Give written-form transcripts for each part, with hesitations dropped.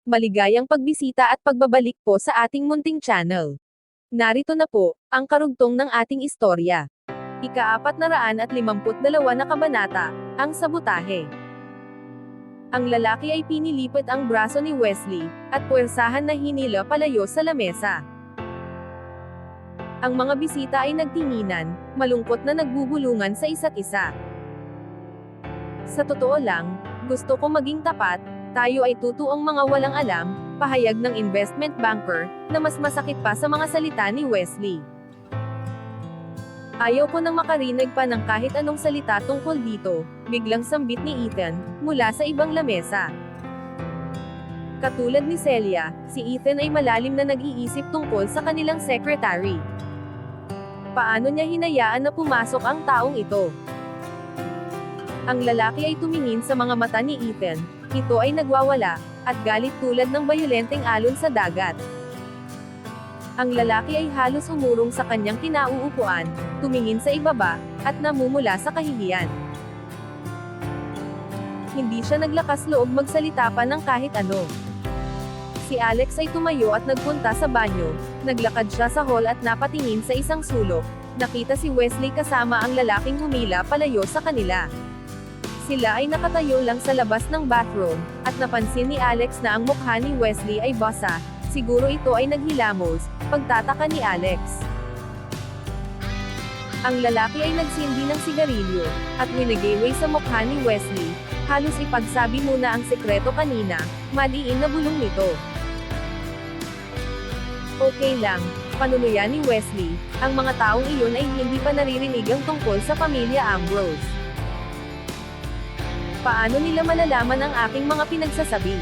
Maligayang pagbisita at pagbabalik po sa ating munting channel. Narito na po, ang karugtong ng ating istorya. Ika-452 na kabanata, ang sabotahe. Ang lalaki ay pinilipat ang braso ni Wesley, at puwersahan na hinila palayo sa lamesa. Ang mga bisita ay nagtinginan, malungkot na nagbubulungan sa isa't isa. Sa totoo lang, gusto ko maging tapat, tayo ay tutuong mga walang alam, pahayag ng investment banker, na mas masakit pa sa mga salita ni Wesley. Ayaw ko nang makarinig pa ng kahit anong salita tungkol dito, biglang sambit ni Ethan, mula sa ibang lamesa. Katulad ni Celia, si Ethan ay malalim na nag-iisip tungkol sa kanilang secretary. Paano niya hinayaan na pumasok ang taong ito? Ang lalaki ay tumingin sa mga mata ni Ethan, ito ay nagwawala, at galit tulad ng bayolenteng alon sa dagat. Ang lalaki ay halos umurong sa kanyang kinauupuan, tumingin sa ibaba, at namumula sa kahihiyan. Hindi siya naglakas loob magsalita pa ng kahit ano. Si Alex ay tumayo at nagpunta sa banyo, naglakad siya sa hall at napatingin sa isang sulok, nakita si Wesley kasama ang lalaking humila palayo sa kanila. Sila ay nakatayo lang sa labas ng bathroom, at napansin ni Alex na ang mukha ni Wesley ay basa, siguro ito ay naghilamos, pagtataka ni Alex. Ang lalaki ay nagsindi ng sigarilyo, at winagaway sa mukha ni Wesley, halos ipagsabi muna ang sekreto kanina, maliin na bulong nito. Okay lang, panunuyan ni Wesley, ang mga taong iyon ay hindi pa naririnig ang tungkol sa pamilya Ambrose. Paano nila malalaman ang aking mga pinagsasabi?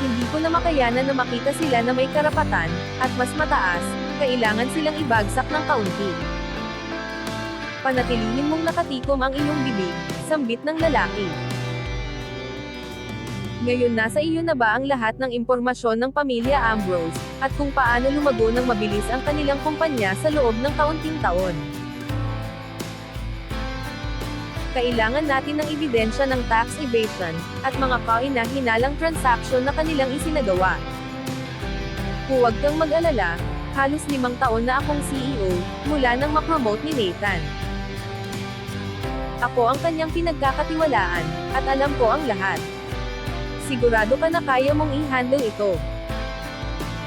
Hindi ko na makayanan na makita sila na may karapatan, at mas mataas, kailangan silang ibagsak ng kaunti. Panatilihin mong nakatikom ang iyong bibig, sambit ng lalaki. Ngayon nasa iyo na ba ang lahat ng impormasyon ng pamilya Ambrose, at kung paano lumago ng mabilis ang kanilang kumpanya sa loob ng kaunting taon? Kailangan natin ng ebidensya ng tax evasion, at mga kahinahinalang transaksyon na kanilang isinagawa. Huwag kang mag-alala, halos 5 taon na akong CEO, mula nang ma-promote ni Nathan. Ako ang kanyang pinagkakatiwalaan, at alam ko ang lahat. Sigurado ka na kaya mong i-handle ito.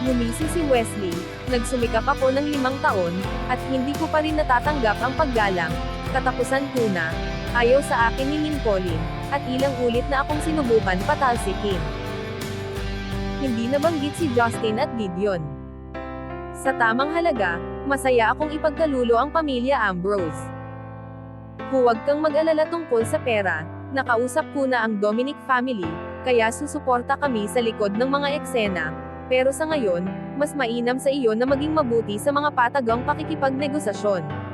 Ngumisi si Wesley, nagsumikap ako ng 5 taon, at hindi ko pa rin natatanggap ang paggalang, katapusan ko na, ayaw sa akin ni Lincoln, at ilang ulit na akong sinubukan patalsikin. Hindi nabanggit si Justin at Gideon. Sa tamang halaga, masaya akong ipagkalulo ang pamilya Ambrose. Huwag kang mag-alala tungkol sa pera, nakausap ko na ang Dominic family, kaya susuporta kami sa likod ng mga eksena, pero sa ngayon, mas mainam sa iyo na maging mabuti sa mga patagang pakikipagnegosasyon.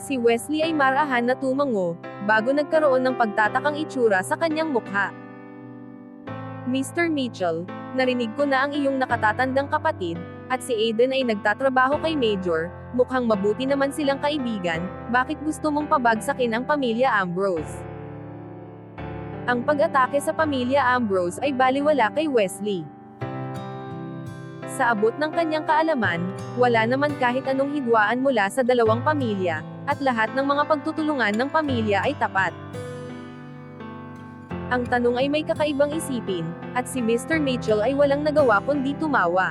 Si Wesley ay marahan na tumango, bago nagkaroon ng pagtatakang itsura sa kanyang mukha. Mr. Mitchell, narinig ko na ang iyong nakatatandang kapatid, at si Aiden ay nagtatrabaho kay Major, mukhang mabuti naman silang kaibigan, bakit gusto mong pabagsakin ang pamilya Ambrose? Ang pag-atake sa pamilya Ambrose ay baliwala kay Wesley. Sa abot ng kanyang kaalaman, wala naman kahit anong hidwaan mula sa dalawang pamilya, at lahat ng mga pagtutulungan ng pamilya ay tapat. Ang tanong ay may kakaibang isipin, at si Mr. Mitchell ay walang nagawa kundi tumawa.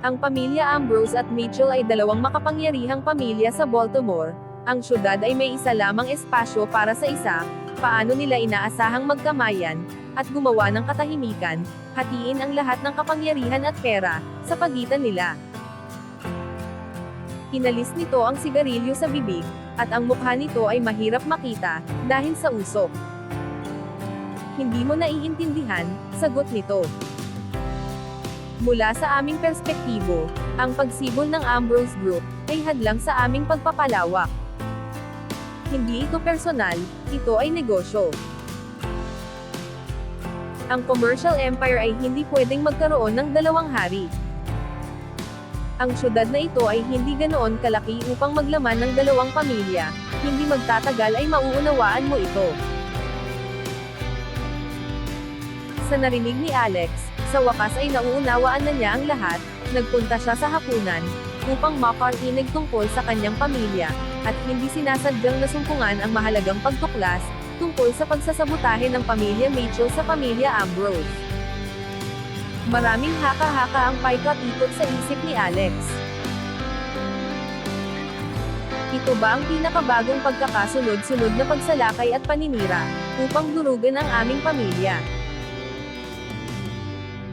Ang pamilya Ambrose at Mitchell ay dalawang makapangyarihang pamilya sa Baltimore, ang syudad ay may isa lamang espasyo para sa isa, paano nila inaasahang magkamayan, at gumawa ng katahimikan, hatiin ang lahat ng kapangyarihan at pera, sa pagitan nila. Inalis nito ang sigarilyo sa bibig, at ang mukha nito ay mahirap makita, dahil sa usok. Hindi mo naiintindihan, sagot nito. Mula sa aming perspektibo, ang pagsibol ng Ambrose Group, ay hadlang sa aming pagpapalawak. Hindi ito personal, ito ay negosyo. Ang commercial empire ay hindi pwedeng magkaroon ng dalawang hari. Ang syudad na ito ay hindi ganoon kalaki upang maglaman ng dalawang pamilya, hindi magtatagal ay mauunawaan mo ito. Sa narinig ni Alex, sa wakas ay nauunawaan na niya ang lahat, nagpunta siya sa hapunan, upang makarinig tungkol sa kanyang pamilya, at hindi sinasadyang nasumpungan ang mahalagang pagtuklas, tungkol sa pagsasabotahe ng pamilya Mitchell sa pamilya Ambrose. Maraming haka-haka ang paikot-ikot sa isip ni Alex. Ito ba ang pinakabagong pagkakasunod-sunod na pagsalakay at paninira, upang durugan ang aming pamilya?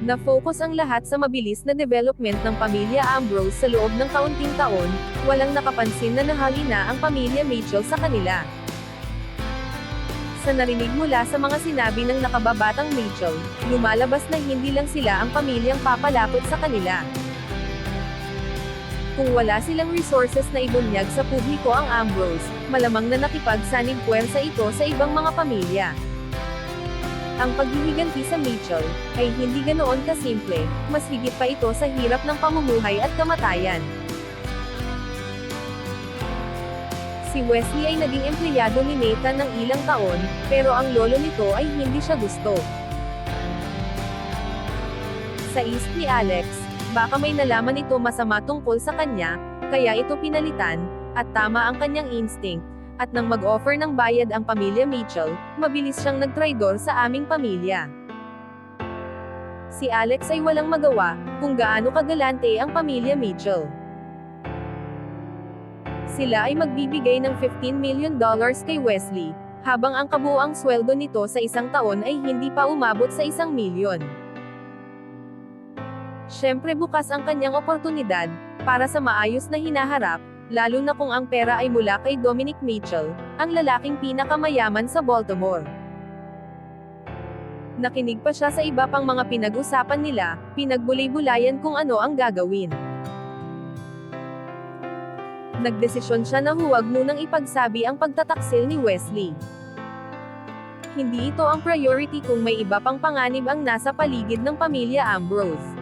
Na-focus ang lahat sa mabilis na development ng pamilya Ambrose sa loob ng kaunting taon, walang nakapansin na nahalina ang pamilya Mitchell sa kanila. Sa narinig mula sa mga sinabi ng nakababatang Mitchell, lumalabas na hindi lang sila ang pamilyang papalapot sa kanila. Kung wala silang resources na ibunyag sa publiko ang Ambrose, malamang na nakipagsanib puwersa ito sa ibang mga pamilya. Ang paghihiganti sa Mitchell ay hindi ganoon kasimple, mas higit pa ito sa hirap ng pamumuhay at kamatayan. Si Wesley ay naging empleyado ni Nathan ng ilang taon, pero ang lolo nito ay hindi siya gusto. Sa isip ni Alex, baka may nalaman ito masama tungkol sa kanya, kaya ito pinalitan, at tama ang kanyang instinct. At nang mag-offer ng bayad ang pamilya Mitchell, mabilis siyang nagtraidor sa aming pamilya. Si Alex ay walang magawa, kung gaano kagalante ang pamilya Mitchell. Sila ay magbibigay ng $15 million kay Wesley, habang ang kabuuang sweldo nito sa isang taon ay hindi pa umabot sa 1 milyon. Siyempre bukas ang kanyang oportunidad, para sa maayos na hinaharap, lalo na kung ang pera ay mula kay Dominic Mitchell, ang lalaking pinakamayaman sa Baltimore. Nakinig pa siya sa iba pang mga pinag-usapan nila, pinagbulay-bulayan kung ano ang gagawin. Nagdesisyon siya na huwag munang ipagsabi ang pagtataksil ni Wesley. Hindi ito ang priority kung may iba pang panganib ang nasa paligid ng pamilya Ambrose.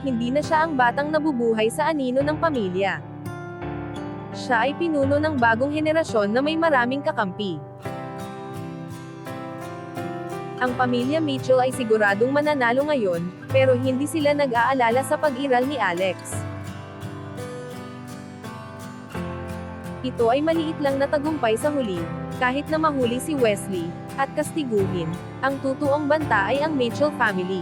Hindi na siya ang batang nabubuhay sa anino ng pamilya. Siya ay pinuno ng bagong henerasyon na may maraming kakampi. Ang pamilya Mitchell ay siguradong mananalo ngayon, pero hindi sila nag-aalala sa pag-iral ni Alex. Ito ay maliit lang na tagumpay sa huli, kahit na mahuli si Wesley, at kastiguhin, ang tutuong banta ay ang Mitchell family.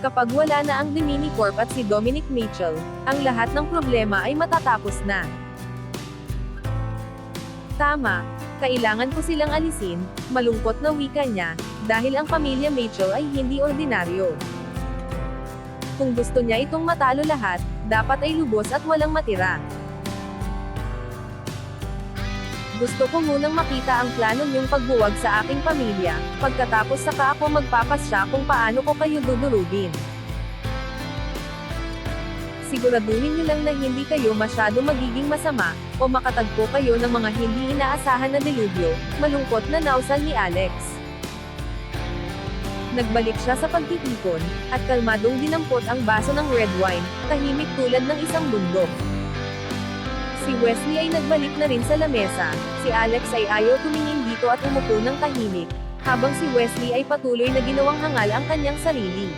Kapag wala na ang Domini Corp at si Dominic Mitchell, ang lahat ng problema ay matatapos na. Tama, kailangan ko silang alisin, malungkot na wika niya, dahil ang pamilya Mitchell ay hindi ordinaryo. Kung gusto niya itong matalo lahat, dapat ay lubos at walang matira. Gusto ko munang makita ang plano niyong pagbuwag sa aking pamilya, pagkatapos saka ako magpapasya kung paano ko kayo dudurugin. Siguraduhin niyo lang na hindi kayo masyado magiging masama, o makatagpo kayo ng mga hindi inaasahan na delubyo, malungkot na nausal ni Alex. Nagbalik siya sa pagtitipon, at kalmadong dinampot ang baso ng red wine, tahimik tulad ng isang bundok. Si Wesley ay nagbalik na rin sa lamesa, si Alex ay ayaw tumingin dito at umupo ng tahimik, habang si Wesley ay patuloy na ginawang hangal ang kanyang sarili.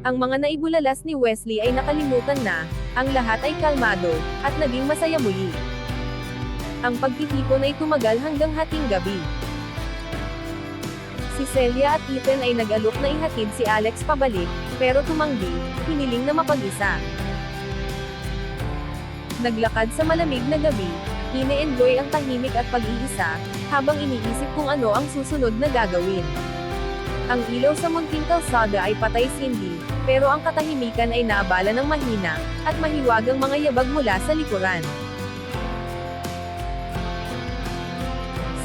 Ang mga naibulalas ni Wesley ay nakalimutan na, ang lahat ay kalmado, at naging masaya muli. Ang pagtitipon ay tumagal hanggang hating gabi. Si Celia at Ethan ay nag-alok na ihatid si Alex pabalik, pero tumanggi, hiniling na mapag-isa. Naglakad sa malamig na gabi, ine-enjoy ang tahimik at pag-iisa, habang iniisip kung ano ang susunod na gagawin. Ang ilaw sa munting kalsada ay patay-sindi, pero ang katahimikan ay naabala ng mahina, at mahiwagang mga yabag mula sa likuran.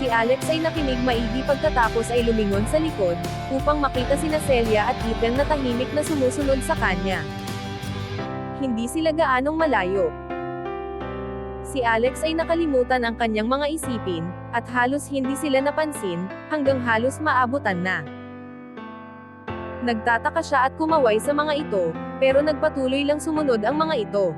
Si Alex ay nakinig maigi pagkatapos ay lumingon sa likod, upang makita sina Celia at Ethan na tahimik na sumusunod sa kanya. Hindi sila gaanong malayo. Si Alex ay nakalimutan ang kanyang mga isipin, at halos hindi sila napansin, hanggang halos maabutan na. Nagtataka siya at kumaway sa mga ito, pero nagpatuloy lang sumunod ang mga ito.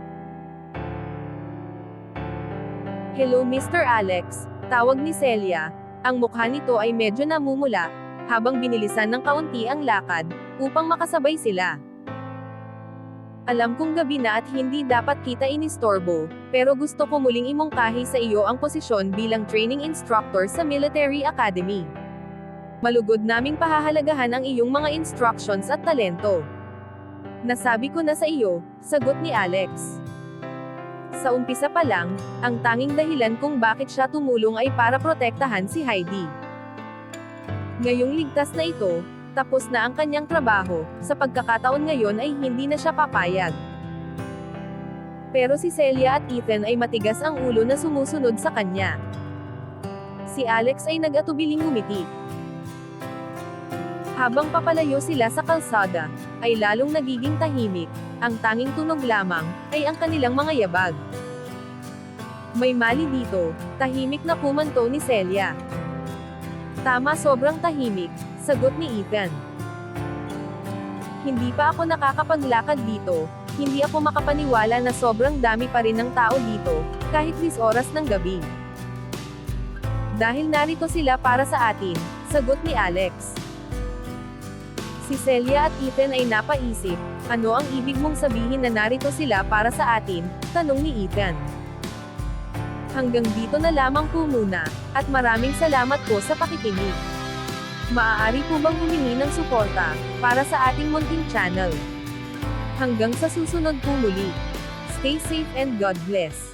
"Hello Mr. Alex," tawag ni Celia, Ang mukha nito ay medyo namumula, habang binilisan ng kaunti ang lakad, upang makasabay sila. Alam kong gabi na at hindi dapat kita inistorbo, pero gusto ko muling imungkahi sa iyo ang posisyon bilang training instructor sa Military Academy. Malugod naming pahahalagahan ang iyong mga instructions at talento. Nasabi ko na sa iyo, sagot ni Alex. Sa umpisa pa lang, ang tanging dahilan kung bakit siya tumulong ay para protektahan si Heidi. Ngayong ligtas na ito, tapos na ang kanyang trabaho, sa pagkakataon ngayon ay hindi na siya papayag. Pero si Celia at Ethan ay matigas ang ulo na sumusunod sa kanya. Si Alex ay nag-atubiling ngumiti. Habang papalayo sila sa kalsada, ay lalong nagiging tahimik, ang tanging tunog lamang, ay ang kanilang mga yabag. May mali dito, tahimik na kumanto ni Celia. Tama, sobrang tahimik, sagot ni Ethan. Hindi pa ako nakakapaglakad dito, hindi ako makapaniwala na sobrang dami pa rin ng tao dito, kahit 10 oras ng gabi. Dahil narito sila para sa atin, sagot ni Alex. Si Celia at Ethan ay napaisip, ano ang ibig mong sabihin na narito sila para sa atin, tanong ni Ethan. Hanggang dito na lamang po muna, at maraming salamat po sa pakikinig. Maaari po bang humingi ng suporta, para sa ating munting channel? Hanggang sa susunod po muli. Stay safe and God bless.